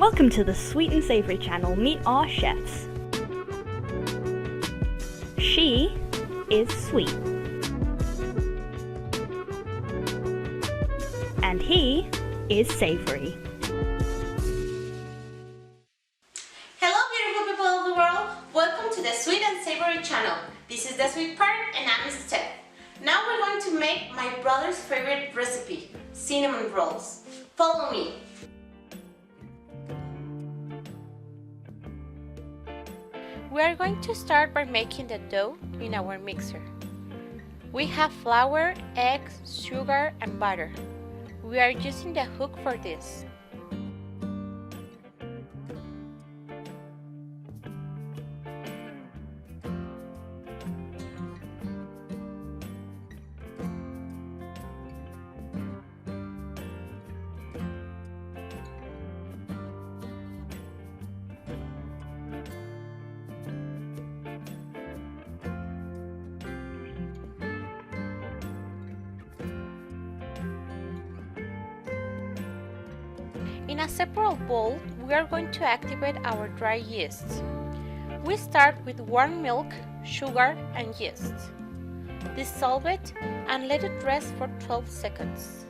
Welcome to the Sweet and Savory channel. Meet our chefs. She is sweet. And he is savory. Hello beautiful people of the world, welcome to the Sweet and Savory channel. This is the sweet part and I'm Steff. Now we're going to make my brother's favorite recipe, cinnamon rolls. Follow me. We are going to start by making the dough in our mixer. We have flour, eggs, sugar and butter. We are using the hook for this. In a separate bowl, we are going to activate our dry yeast. We start with warm milk, sugar and yeast. Dissolve it and let it rest for 12 seconds.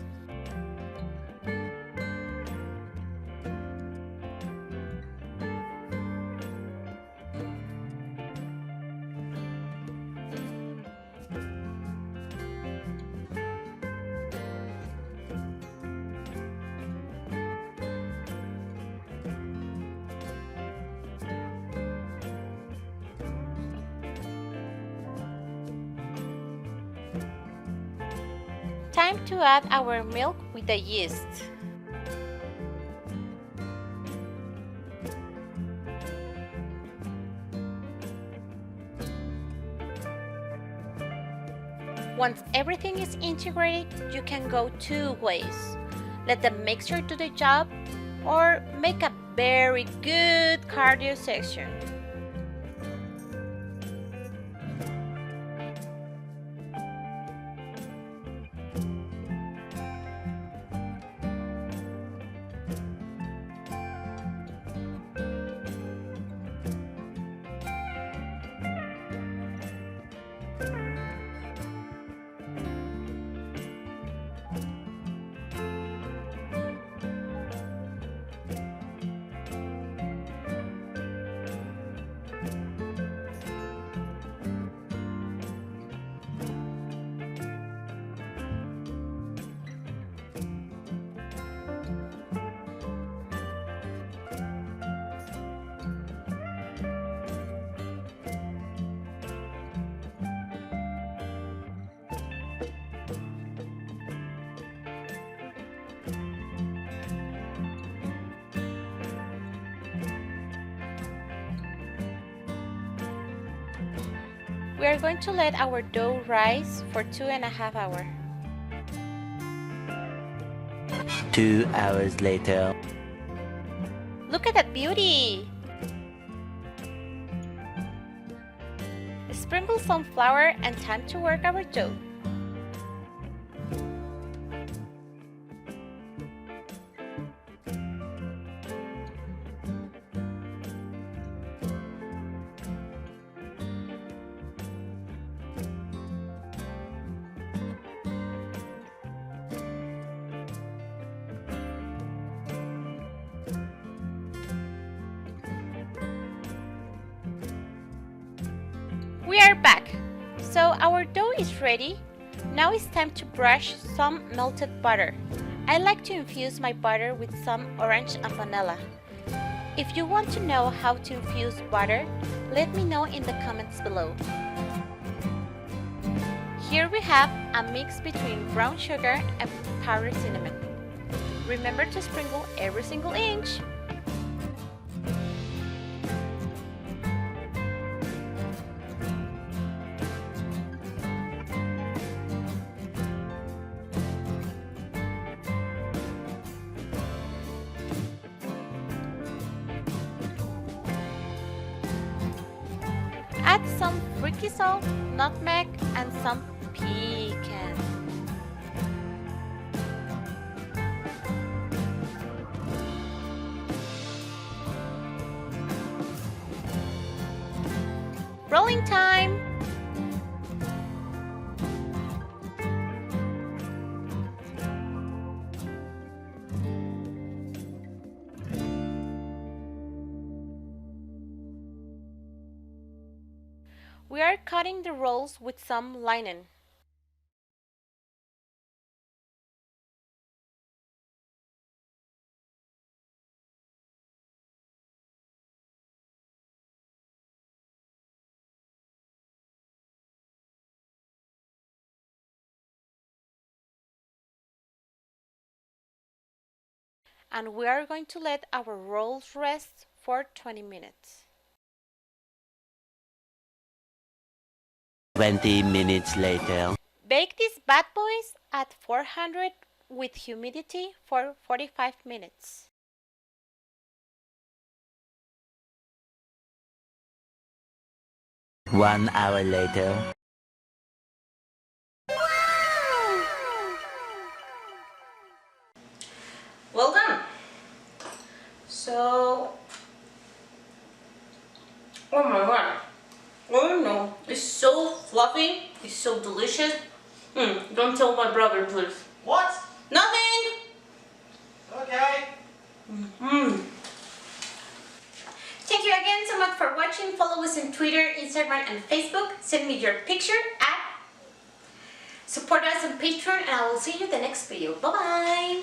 Time to add our milk with the yeast. Once everything is integrated, you can go two ways. Let the mixture do the job or make a very good cardio section. We are going to let our dough rise for 2.5 hours. 2 hours later. Look at that beauty! Sprinkle some flour and time to work our dough. We are back. So our dough is ready. Now it's time to brush some melted butter. I like to infuse my butter with some orange and vanilla. If you want to know how to infuse butter, let me know in the comments below. Here we have a mix between brown sugar and powdered cinnamon. Remember to sprinkle every single inch. Add some freaky salt, nutmeg, and some pecan. rolling time! We are cutting the rolls with some linen. And we are going to let our rolls rest for 20 minutes. 20 minutes later. Bake these bad boys at 400 with humidity for 45 minutes. One hour later. Well done. So, oh my god. Oh no, it's so fluffy, it's so delicious. Don't tell my brother, please. What? Nothing! Okay. Thank you again so much for watching. Follow us on Twitter, Instagram, and Facebook. Send me your picture at support us on Patreon, and I will see you in the next video. Bye bye!